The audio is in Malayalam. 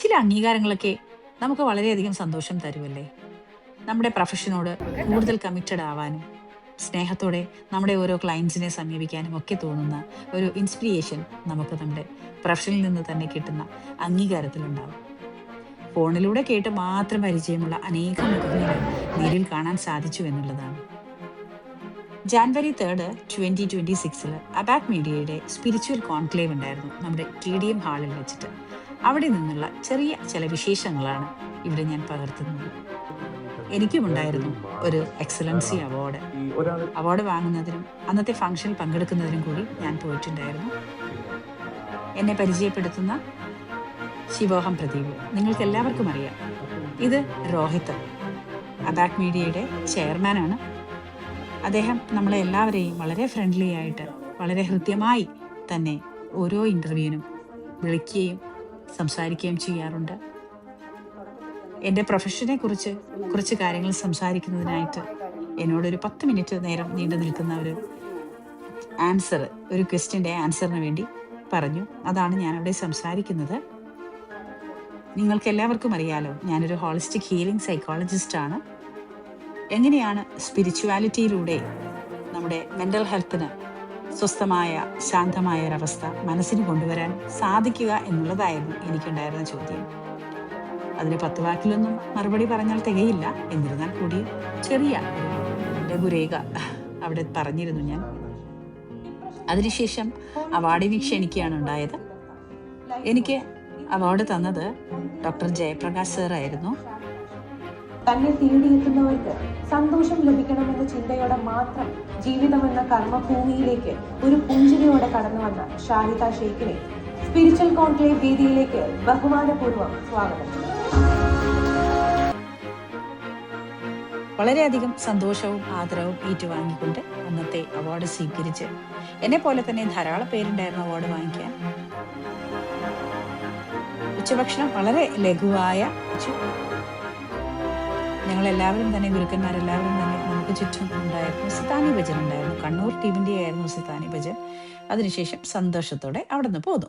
ചില അംഗീകാരങ്ങളൊക്കെ നമുക്ക് വളരെയധികം സന്തോഷം തരുമല്ലേ? നമ്മുടെ പ്രൊഫഷനോട് കൂടുതൽ കമ്മിറ്റഡ് ആവാനും സ്നേഹത്തോടെ നമ്മുടെ ഓരോ ക്ലയൻസിനെ സമീപിക്കാനും ഒക്കെ തോന്നുന്ന ഒരു ഇൻസ്പിരിയേഷൻ നമുക്ക് നമ്മുടെ പ്രൊഫഷനിൽ നിന്ന് തന്നെ കിട്ടുന്ന അംഗീകാരത്തിലുണ്ടാവും. ഫോണിലൂടെ കേട്ട് മാത്രം പരിചയമുള്ള അനേകം മുഖങ്ങളെ നേരിൽ കാണാൻ സാധിച്ചു എന്നുള്ളതാണ്. ജാനുവരി 3, 2026 അബാക് മീഡിയയുടെ സ്പിരിച്വൽ കോൺക്ലേവ് ഉണ്ടായിരുന്നു നമ്മുടെ TDM ഹാളിൽ വെച്ചിട്ട്. അവിടെ നിന്നുള്ള ചെറിയ ചില വിശേഷങ്ങളാണ് ഇവിടെ ഞാൻ പകർത്തുന്നത്. എനിക്കുമുണ്ടായിരുന്നു ഒരു എക്സലൻസി അവാർഡ് വാങ്ങുന്നതിനും അന്നത്തെ ഫംഗ്ഷനിൽ പങ്കെടുക്കുന്നതിനും കൂടി ഞാൻ പോയിട്ടുണ്ടായിരുന്നു. എന്നെ പരിചയപ്പെടുത്തുന്ന ശിവോഹം പ്രദീപ് നിങ്ങൾക്ക് എല്ലാവർക്കും അറിയാം. ഇത് രോഹിത്, അബാക് മീഡിയയുടെ ചെയർമാനാണ്. അദ്ദേഹം നമ്മളെ എല്ലാവരെയും വളരെ ഫ്രണ്ട്ലി ആയിട്ട് വളരെ ഹൃദ്യമായി തന്നെ ഓരോ ഇൻ്റർവ്യൂവിനും വിളിക്കുകയും സംസാരിക്കുകയും ചെയ്യാറുണ്ട്. എൻ്റെ പ്രൊഫഷനെ കുറിച്ച് കുറച്ച് കാര്യങ്ങൾ സംസാരിക്കുന്നതിനായിട്ട് എന്നോടൊരു 10 മിനിറ്റ് നേരം നീണ്ടു നിൽക്കുന്ന ഒരു ക്വസ്റ്റ്യൻ്റെ ആൻസറിന് വേണ്ടി പറഞ്ഞു. അതാണ് ഞാനവിടെ സംസാരിക്കുന്നത്. നിങ്ങൾക്ക് എല്ലാവർക്കും അറിയാലോ, ഞാനൊരു ഹോളിസ്റ്റിക് ഹീലിംഗ് സൈക്കോളജിസ്റ്റാണ്. എങ്ങനെയാണ് സ്പിരിച്വാലിറ്റിയിലൂടെ നമ്മുടെ മെൻ്റൽ ഹെൽത്തിന് സ്വസ്ഥമായ ശാന്തമായ ഒരവസ്ഥ മനസ്സിന് കൊണ്ടുവരാൻ സാധിക്കുക എന്നുള്ളതായിരുന്നു എനിക്കുണ്ടായിരുന്ന ചോദ്യം. അതിന് 10 വാക്കിലൊന്നും മറുപടി പറഞ്ഞാൽ തികയില്ല. എന്നിരുന്നാൽ കൂടി ചെറിയ ലഘുരേഖ അവിടെ പറഞ്ഞിരുന്നു ഞാൻ. അതിനുശേഷം അവാർഡിനെ ക്ഷണിക്കുകയാണ് ഉണ്ടായത്. എനിക്ക് അവാർഡ് തന്നത് ഡോക്ടർ ജയപ്രകാശ് സർ ആയിരുന്നു. തന്നെ തേടിയെത്തുന്നവർക്ക് സന്തോഷം ലഭിക്കണമെന്ന ചിന്തയോടെ മാത്രം ജീവിതമെന്ന കർമ്മഭൂമിയിലേക്ക് ഒരു പുഞ്ചിരിയോടെ കടന്നു വന്ന ഷാഹിദ ഷെയ്ഖിനെ സ്പിരിച്വൽ കോൺക്ലേവ് വേദിയിലേക്ക് ബഹുമാനപൂർവ്വം സ്വാഗതം. വളരെയധികം സന്തോഷവും ആദരവും ഏറ്റുവാങ്ങിക്കൊണ്ട് അന്നത്തെ അവാർഡ് സ്വീകരിച്ച് എന്നെ പോലെ തന്നെ ധാരാളം പേരുണ്ടായിരുന്നു അവാർഡ് വാങ്ങിക്കാൻ. ഉച്ചഭക്ഷണം വളരെ ലഘുവായ ഞങ്ങളെല്ലാവരും തന്നെ ഗുരുക്കന്മാരെല്ലാവരും തന്നെ നമുക്ക് ചുറ്റും ഉണ്ടായിരുന്നു. സിതാനി ഭജൻ ഉണ്ടായിരുന്നു. കണ്ണൂർ ടീമിൻ്റെ ആയിരുന്നു സിതാനി ഭജൻ. അതിനുശേഷം സന്തോഷത്തോടെ അവിടെ നിന്ന് പോന്നു.